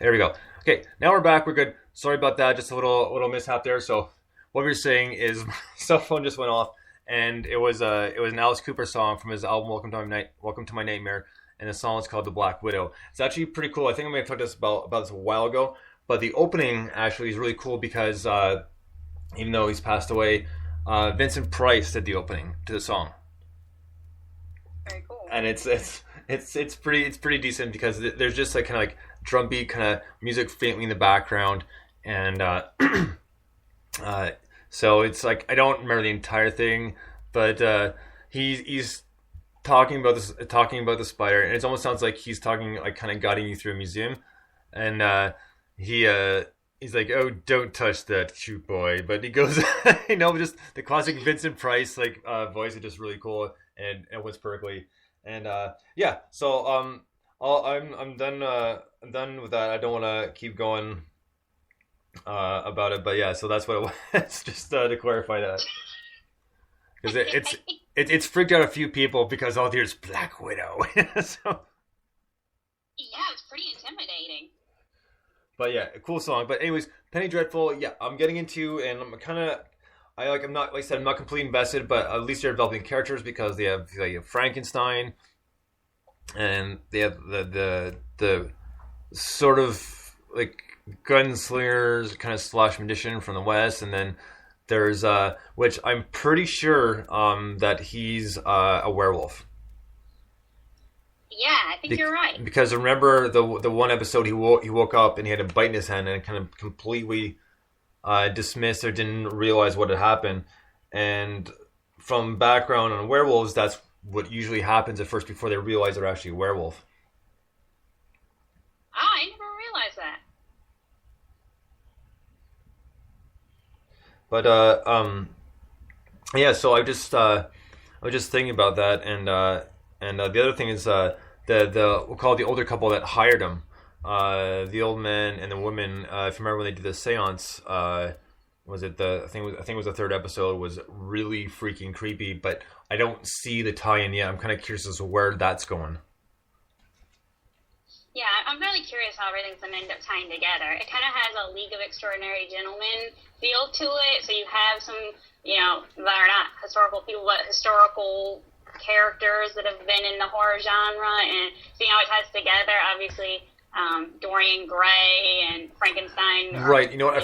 There we go. Okay, now we're back. We're good. Sorry about that. Just a little mishap there. So what we were saying is my cell phone just went off, and it was an Alice Cooper song from his album Welcome to My Nightmare, and the song is called The Black Widow. It's actually pretty cool. I think I may have talked to this about this a while ago, but the opening actually is really cool because even though he's passed away, Vincent Price did the opening to the song, Very cool. and it's pretty decent because there's just like kind of like drum beat kind of music faintly in the background, and so it's like I don't remember the entire thing, but he's talking about the spider, and it almost sounds like he's talking like kind of guiding you through a museum, and he he's like, "Oh, don't touch that cute boy," but he goes, just the classic Vincent Price like voice is just really cool, and it was perfectly, and yeah, so I'm done. I'm done with that. I don't want to keep going about it, but yeah, so that's what it was. Just to clarify that, because it's freaked out a few people because there's Black Widow. So, Yeah, it's pretty intimidating. but yeah, a cool song. But anyways, Penny Dreadful. Yeah, I'm getting into, and I'm kind of. I'm not, like I said, I'm not completely invested, but at least they're developing characters because they have like Frankenstein, and they have the sort of like gunslingers kind of slash magician from the West, and then there's which I'm pretty sure that he's a werewolf. Yeah, I think you're right. Because remember the one episode he woke up and he had a bite in his hand and kind of completely dismissed or didn't realize what had happened. And from background on werewolves, that's what usually happens at first before they realize they're actually a werewolf. Oh, I never realized that. But yeah. So I was just thinking about that, and the other thing is we'll call it the older couple that hired him. The old man and the woman. If you remember when they did the séance, was it I think it was the third episode, was really freaking creepy. But I don't see the tie-in yet. I'm kind of curious as to where that's going. Yeah, I'm really curious how everything's going to end up tying together. It kind of has a League of Extraordinary Gentlemen feel to it. So you have some, that are not historical people, but historical characters that have been in the horror genre, and seeing how it ties together. Obviously, Dorian Gray and Frankenstein. Right. You know what? I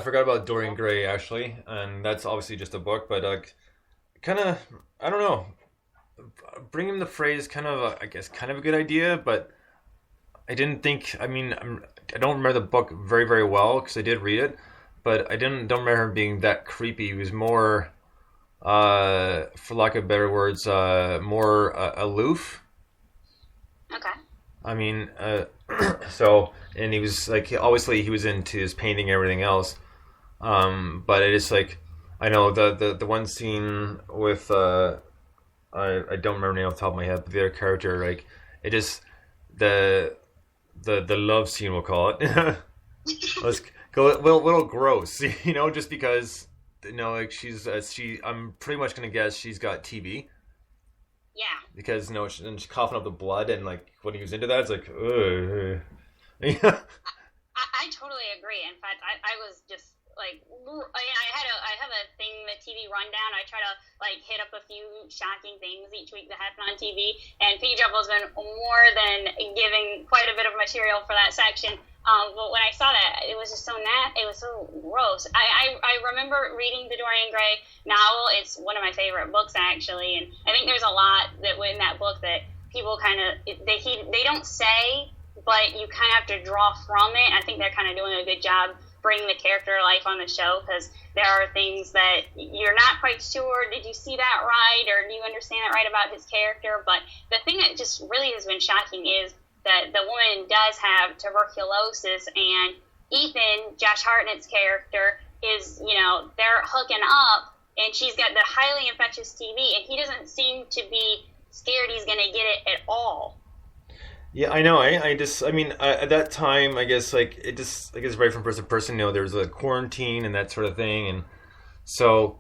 forgot about Dorian Gray actually, and that's obviously just a book, but kind of, I don't know. Bringing the phrase kind of I guess kind of a good idea, but I didn't think. I mean, I don't remember the book very very well because I did read it, but I don't remember him being that creepy. He was more, for lack of better words, more aloof. Okay. I mean, so, and he was like, obviously he was into his painting and everything else. But it is like, I know the one scene with, I don't remember the name off the top of my head, but the other character, like, it just, the love scene, we'll call it. Let's go a little gross, just because, like I'm pretty much going to guess she's got TB. Yeah. Because she's coughing up the blood, and like when he was into that, it's like, ugh. I totally agree. In fact, I was just like, I have a thing, the TV rundown. I try to like hit up a few shocking things each week that happen on TV, and Penny Dreadful's been more than giving quite a bit of material for that section. But when I saw that, it was just it was so gross. I remember reading the Dorian Gray novel. It's one of my favorite books, actually, and I think there's a lot that in that book that people kind of, they don't say, but you kind of have to draw from it. I think they're kind of doing a good job bringing the character to life on the show, because there are things that you're not quite sure, did you see that right, or do you understand that right about his character? But the thing that just really has been shocking is that the woman does have tuberculosis, and Ethan, Josh Hartnett's character, is, they're hooking up, and she's got the highly infectious TB, and he doesn't seem to be scared he's going to get it at all. Yeah, I know. At that time, I guess, like, it just, I guess, right from person to person, there's a quarantine and that sort of thing, and so,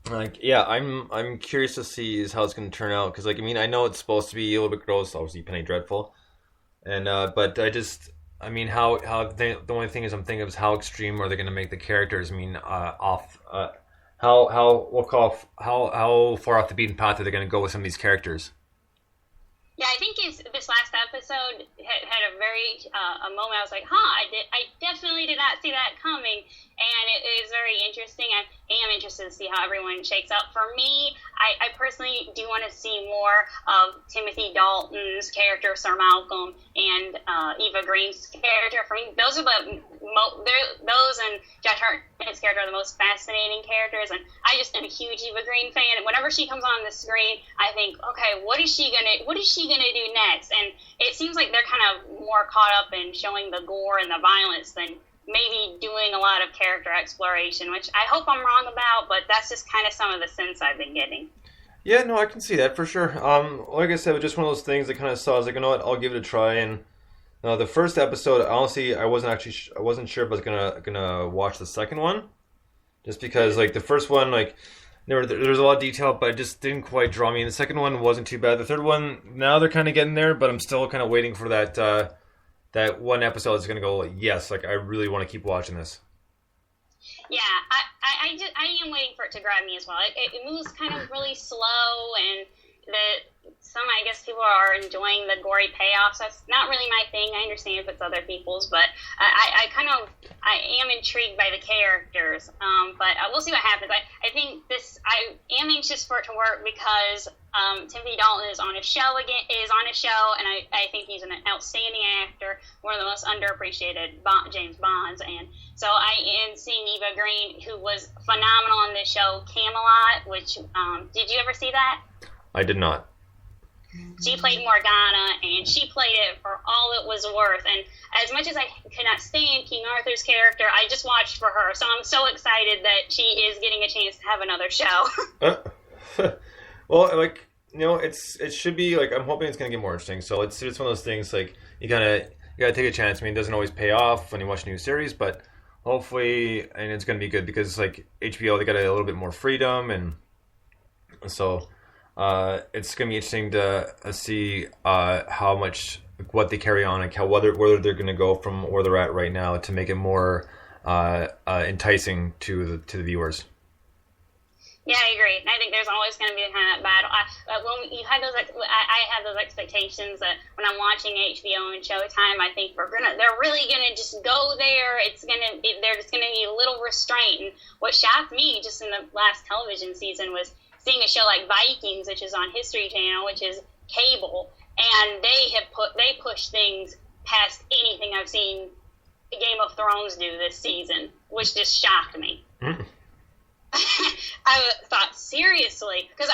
like, yeah, I'm curious to see how it's going to turn out, because, like, I know it's supposed to be a little bit gross, obviously, Penny Dreadful. And but I mean, the only thing is I'm thinking of is how extreme are they going to make the characters? I mean, off. How far off the beaten path are they going to go with some of these characters? Yeah, I think this last episode had a very a moment. I was like, "Huh, I definitely did not see that coming," and it is very interesting. I am interested to see how everyone shakes out. For me, I personally do want to see more of Timothy Dalton's character, Sir Malcolm, and Eva Green's character. For me, those are those and Josh Hartnett's character are the most fascinating characters, and I just am a huge Eva Green fan. And whenever she comes on the screen, I think, okay, what is she gonna do next? And it seems like they're kind of more caught up in showing the gore and the violence than maybe doing a lot of character exploration, which I hope I'm wrong about, but that's just kind of some of the sense I've been getting. Yeah, no, I can see that for sure. Like I said, it was just one of those things that kind of saw. I was like, you know what, I'll give it a try. And the first episode, honestly, I wasn't sure if I was gonna watch the second one, just because like the first one, like there was a lot of detail, but it just didn't quite draw me. And the second one wasn't too bad. The third one, now they're kind of getting there, but I'm still kind of waiting for that one episode that's gonna go. Like, yes, like I really want to keep watching this. Yeah, I am waiting for it to grab me as well. It moves kind of really slow, and I guess people are enjoying the gory payoffs. That's not really my thing. I understand if it's other people's, but I am intrigued by the characters. But we'll see what happens. I think I am anxious for it to work because Timothy Dalton is on a show, and I think he's an outstanding actor, one of the most underappreciated James Bonds, and so I am seeing Eva Green, who was phenomenal on the show Camelot, which did you ever see that? I did not. She played Morgana, and she played it for all it was worth. And as much as I could not stand King Arthur's character, I just watched for her. So I'm so excited that she is getting a chance to have another show. Well, like, you know, it should be like, I'm hoping it's gonna get more interesting. So it's one of those things like you gotta take a chance. I mean, it doesn't always pay off when you watch a new series, but hopefully, and it's gonna be good because like HBO, they got a little bit more freedom, and so. It's gonna be interesting to see how much what they carry on and whether they're gonna go from where they're at right now to make it more enticing to the viewers. Yeah, I agree. I think there's always going to be kind of that battle. When you have those, I have those expectations that when I'm watching HBO and Showtime, I think they're really gonna just go there. There's gonna be a little restraint. And what shocked me just in the last television season was seeing a show like Vikings, which is on History Channel, which is cable, and they push things past anything I've seen Game of Thrones do this season, which just shocked me. Mm. I thought, seriously, because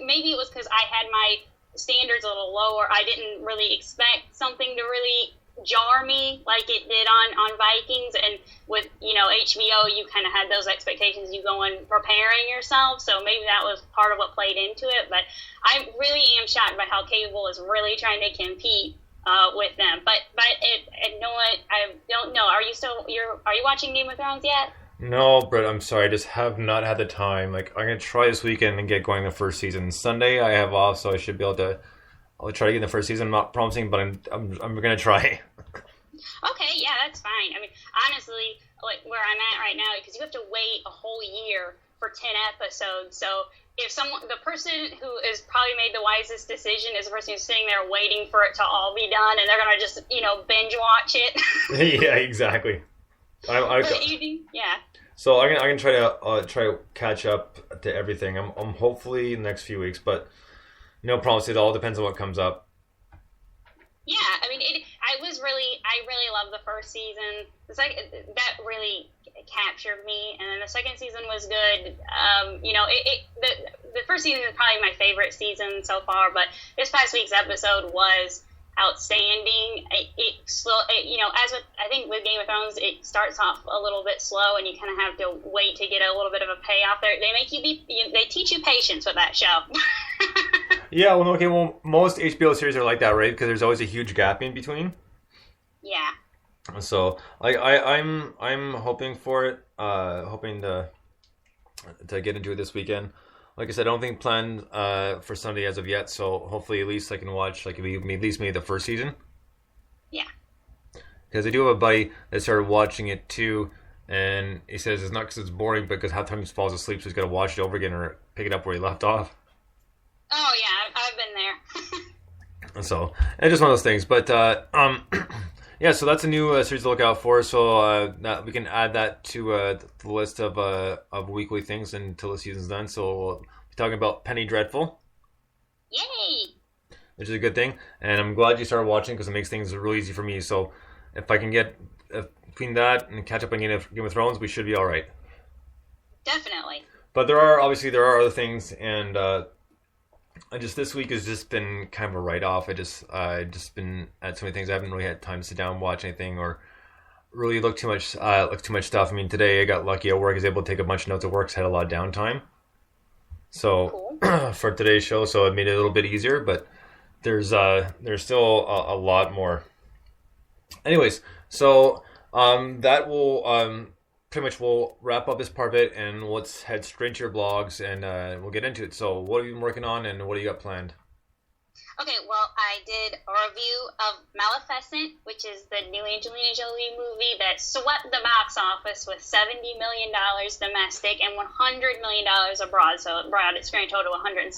maybe it was because I had my standards a little lower. I didn't really expect something to really jar me like it did on Vikings, and with HBO, you kind of had those expectations. You go in preparing yourself, so maybe that was part of what played into it. But I really am shocked by how cable is really trying to compete with them. But I don't know. Are you watching Game of Thrones yet? No, but I'm sorry, I just have not had the time. Like, I'm gonna try this weekend and get going the first season. Sunday I have off, so I should be able to. I'll try to get in the first season. I'm not promising, but I'm gonna try. Okay, yeah, that's fine. I mean, honestly, like where I'm at right now, because you have to wait a whole year for 10 episodes. So if the person who has probably made the wisest decision is the person who's sitting there waiting for it to all be done, and they're gonna just binge watch it. Yeah, exactly. Yeah. So I can try to catch up to everything. I'm hopefully in the next few weeks, but no promise. It all depends on what comes up. Yeah, I mean, I really loved the first season. That really captured me, and then the second season was good. The first season is probably my favorite season so far, but this past week's episode was outstanding. I think with Game of Thrones, it starts off a little bit slow, and you kind of have to wait to get a little bit of a payoff there. They teach you patience with that show. Yeah, well, okay, well, most HBO series are like that, right? Because there's always a huge gap in between. Yeah. So, I'm hoping for it. Hoping to get into it this weekend. Like I said, I don't think planned for Sunday as of yet. So hopefully, at least I can watch at least maybe the first season. Yeah. Because I do have a buddy that started watching it too, and he says it's not because it's boring, but because half the time he falls asleep, so he's got to watch it over again or pick it up where he left off. Oh yeah, I've been there. So it's just one of those things. But yeah, so that's a new series to look out for. So we can add that to the list of weekly things until the season's done. So we'll be talking about Penny Dreadful. Yay! Which is a good thing, and I'm glad you started watching because it makes things really easy for me. So if I can get between that and catch up on Game of Thrones, we should be all right. Definitely. But there are other things, and I just this week has just been kind of a write-off. I just been at so many things. I haven't really had time to sit down and watch anything or really look too much stuff. I mean, today I got lucky at work. I was able to take a bunch of notes at work. So I had a lot of downtime. So cool. For today's show, so it made it a little bit easier, but there's still a lot more. Anyways, so that will pretty much we'll wrap up this part of it, and let's head straight to your blogs, and we'll get into it. So what have you been working on, and what do you got planned? Okay, well, I did a review of Maleficent, which is the new Angelina Jolie movie that swept the box office with $70 million domestic and $100 million abroad, so it brought its grand total to 170.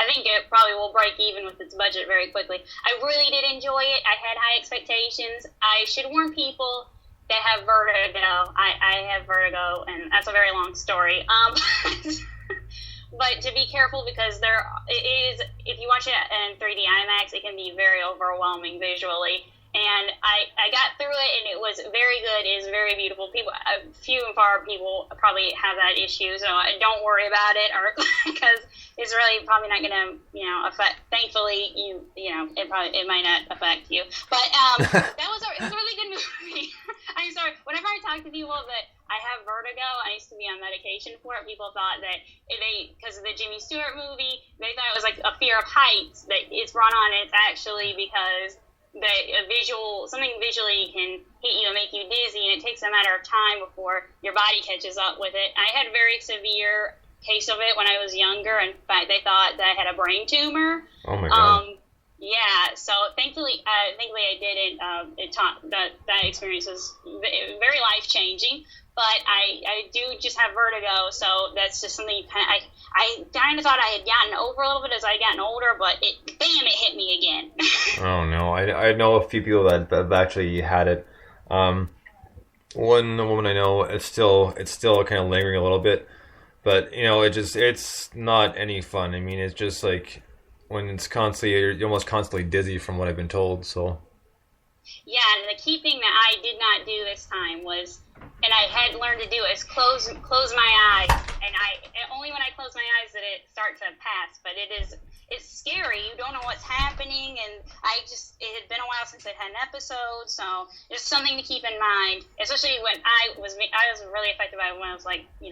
I think it probably will break even with its budget very quickly. I really did enjoy it. I had high expectations. I should warn people that have vertigo. I have vertigo, and that's a very long story. But to be careful, because it is, if you watch it in 3D IMAX, it can be very overwhelming visually. And I got through it, and it was very good. It is very beautiful. Few and far people probably have that issue, so don't worry about it, or because it's really probably not going to, affect. Thankfully, it might not affect you. But that was a really good movie. I'm sorry. Whenever I talk to people that I have vertigo, I used to be on medication for it. People thought that because of the Jimmy Stewart movie, they thought it was like a fear of heights that it's brought on. And it's actually because something visually can hit you and make you dizzy, and it takes a matter of time before your body catches up with it. I had a very severe case of it when I was younger. In fact, they thought that I had a brain tumor. Oh my god. Yeah, so thankfully I didn't. That experience was very life changing. But I do just have vertigo, so that's just something I kind of thought I had gotten over a little bit as I gotten older, but it hit me again. Oh no, I know a few people that have actually had it. One woman I know, it's still kind of lingering a little bit, but it's not any fun. I mean, it's just like when it's constantly, you're almost constantly dizzy from what I've been told. So. Yeah, and the key thing that I did not do this time was, and I had learned to do, is close my eyes. And only when I close my eyes did it start to pass. But it's scary. You don't know what's happening, and it had been a while since I'd had an episode, so just something to keep in mind. Especially when I was really affected by it when I was like 9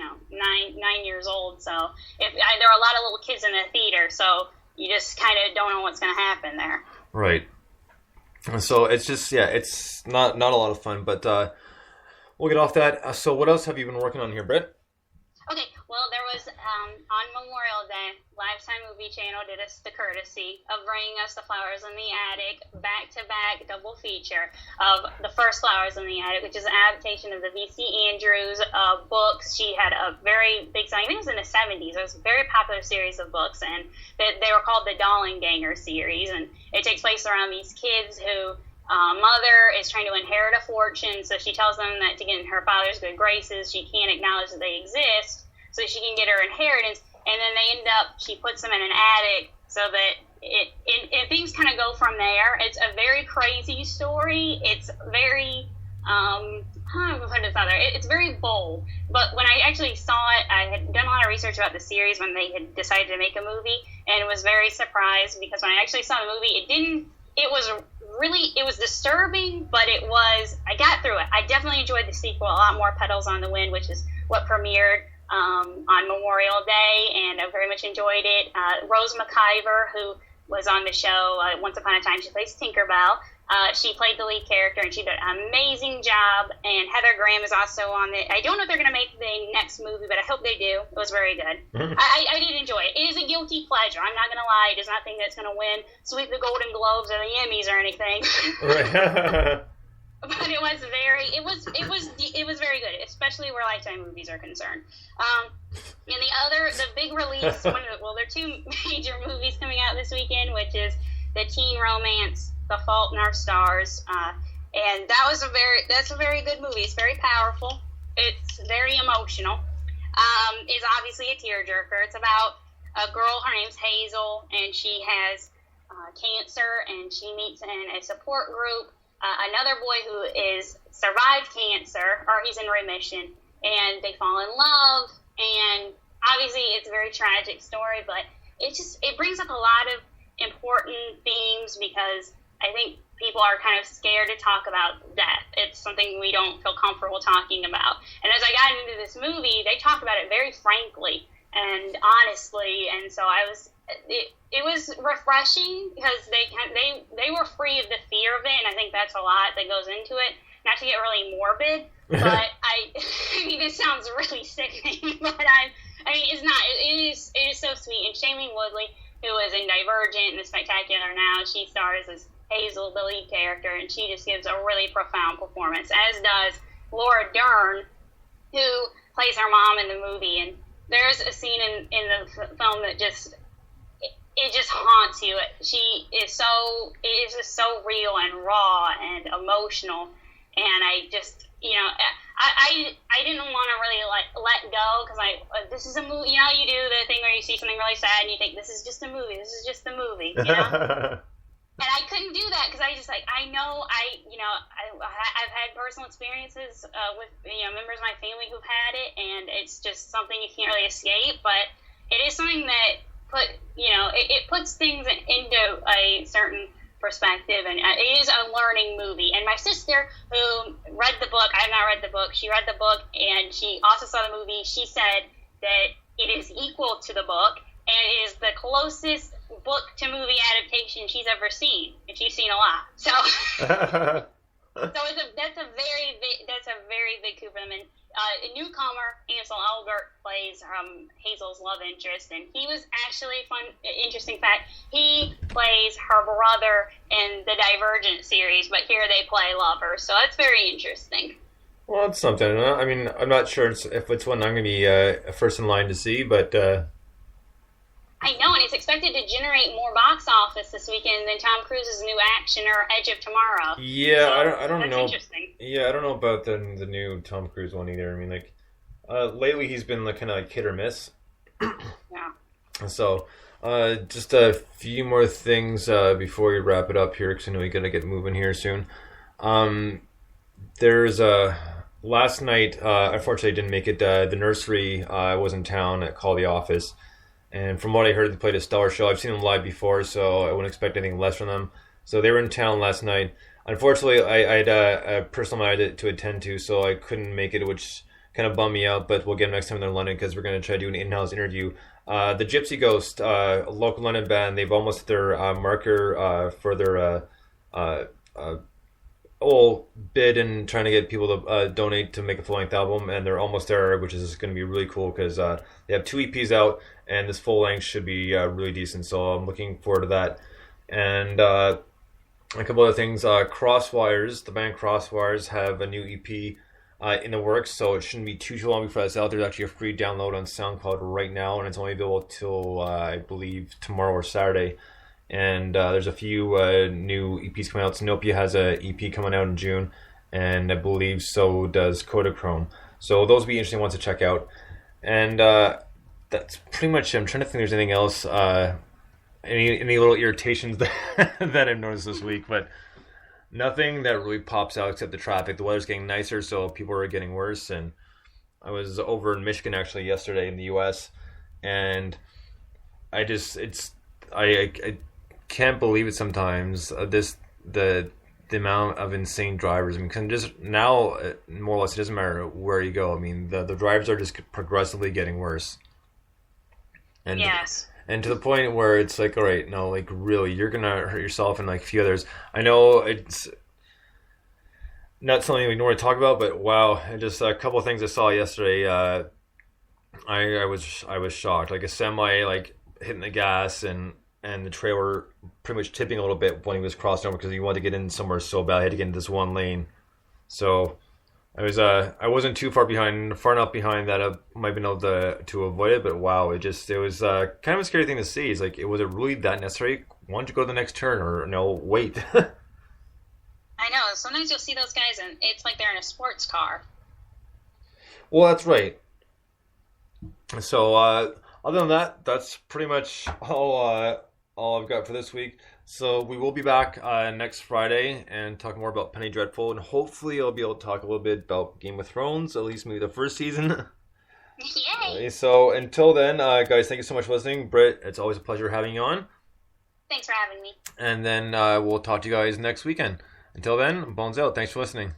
years old. So there were a lot of little kids in the theater, so you just kind of don't know what's going to happen there. Right. So it's just, it's not a lot of fun, but we'll get off that. So what else have you been working on here, Britt? Okay, well, there was, on Memorial Day, Lifetime Movie Channel did us the courtesy of bringing us The Flowers in the Attic, back-to-back double feature of The First Flowers in the Attic, which is an adaptation of the V.C. Andrews books. She had a very big sign. I think it was in the 70s. It was a very popular series of books, and they were called the Dollenganger series, and it takes place around these kids who... mother is trying to inherit a fortune, so she tells them that to get in her father's good graces, she can't acknowledge that they exist, so she can get her inheritance, and then she puts them in an attic, so that things kind of go from there. It's a very crazy story. It's very, it's very bold, but when I actually saw it, I had done a lot of research about the series when they had decided to make a movie, and was very surprised, because when I actually saw the movie, it was disturbing, but I got through it. I definitely enjoyed the sequel a lot more, Petals on the Wind, which is what premiered on Memorial Day, and I very much enjoyed it. Rose McIver, who was on the show Once Upon a Time, she plays Tinkerbell. She played the lead character, and she did an amazing job. And Heather Graham is also on it. I don't know if they're going to make the next movie, but I hope they do. It was very good. Mm-hmm. I did enjoy it. It is a guilty pleasure. I'm not going to lie. It is nothing that's going to sweep the Golden Globes or the Emmys or anything. Right. But it was very good, especially where Lifetime movies are concerned. And the big release, there are two major movies coming out this weekend, which is the teen romance The Fault in Our Stars, and that's a very good movie. It's very powerful. It's very emotional. It's obviously a tearjerker. It's about a girl. Her name's Hazel, and she has cancer, and she meets in a support group another boy who is survived cancer, or he's in remission, and they fall in love. And obviously, it's a very tragic story, but it brings up a lot of important themes because I think people are kind of scared to talk about death. It's something we don't feel comfortable talking about. And as I got into this movie, they talk about it very frankly and honestly, and so it was refreshing because they were free of the fear of it, and I think that's a lot that goes into it. Not to get really morbid, but I mean, this sounds really sickening, but it's not. It is so sweet. And Shailene Woodley, who is in Divergent and The Spectacular Now, she stars as Hazel, the lead character, and she just gives a really profound performance, as does Laura Dern, who plays her mom in the movie. And there's a scene in the film that just haunts you. It is just so real and raw and emotional, and I just, I didn't want to really let go because this is a movie. You know, you do the thing where you see something really sad and you think this is just a movie. This is just a movie. You know. And I couldn't do that because I just I've had personal experiences with members of my family who've had it, and it's just something you can't really escape. But it is something that it puts things into a certain perspective, and it is a learning movie. And my sister, who read the book, I have not read the book. She read the book, and she also saw the movie. She said that it is equal to the book, and it is the closest book to movie adaptation she's ever seen, and she's seen a lot. So, that's a very big coup for them. And a newcomer, Ansel Elgort, plays Hazel's love interest, and he was actually interesting fact. He plays her brother in the Divergent series, but here they play lovers, so that's very interesting. Well, it's something. I mean, I'm not sure if it's one I'm going to be first in line to see, but I know, and it's expected to generate more box office this weekend than Tom Cruise's new action or Edge of Tomorrow. Yeah, so I don't that's know. Interesting. Yeah, I don't know about the new Tom Cruise one either. I mean, lately he's been kind of hit or miss. Yeah. So, just a few more things before we wrap it up here, because I know we got to get moving here soon. There's last night, unfortunately, I didn't make it. The nursery was in town at Call the Office. And from what I heard, they played a stellar show. I've seen them live before, so I wouldn't expect anything less from them. So they were in town last night. Unfortunately, I had a personal matter to attend to, so I couldn't make it, which kind of bummed me out. But we'll get them next time they're in London, because we're going to try to do an in-house interview. The Gypsy Ghost, a local London band, they've almost hit their marker for their whole bid and trying to get people to donate to make a full-length album, and they're almost there, which is going to be really cool because they have 2 EPs out, and this full-length should be really decent, so I'm looking forward to that. And a couple other things, Crosswires, the band Crosswires, have a new EP in the works, so it shouldn't be too long before that's out. There's actually a free download on SoundCloud right now, and it's only available till I believe tomorrow or Saturday. And there's a few new EPs coming out. Sinopia has a EP coming out in June, and I believe so does Kodachrome. So those will be interesting ones to check out. And that's pretty much it. I'm trying to think if there's anything else, any little irritations that I've noticed this week, but nothing that really pops out except the traffic. The weather's getting nicer, so people are getting worse. And I was over in Michigan actually yesterday in the U.S., and I can't believe it sometimes. The amount of insane drivers. I mean, just now, more or less, it doesn't matter where you go. I mean, the drivers are just progressively getting worse. And yes. And to the point where it's like, all right, no, like really, you're gonna hurt yourself and like a few others. I know it's not something we normally talk about, but wow, just a couple of things I saw yesterday. I was shocked. Like a semi, like hitting the gas and the trailer pretty much tipping a little bit when he was crossing over because he wanted to get in somewhere so bad. He had to get in this one lane. So I wasn't too far enough behind that I might have been able to avoid it. But wow, it was kind of a scary thing to see. It's like, was it really that necessary? Why don't you go to the next turn, or no, wait. I know. Sometimes you'll see those guys, and it's like they're in a sports car. Well, that's right. So, other than that, that's pretty much all I've got for this week. So we will be back next Friday and talk more about Penny Dreadful, and hopefully I'll be able to talk a little bit about Game of Thrones, at least maybe the first season. Yay! So until then, guys, thank you so much for listening. Britt, it's always a pleasure having you on. Thanks for having me. And then we'll talk to you guys next weekend. Until then, bones out. Thanks for listening.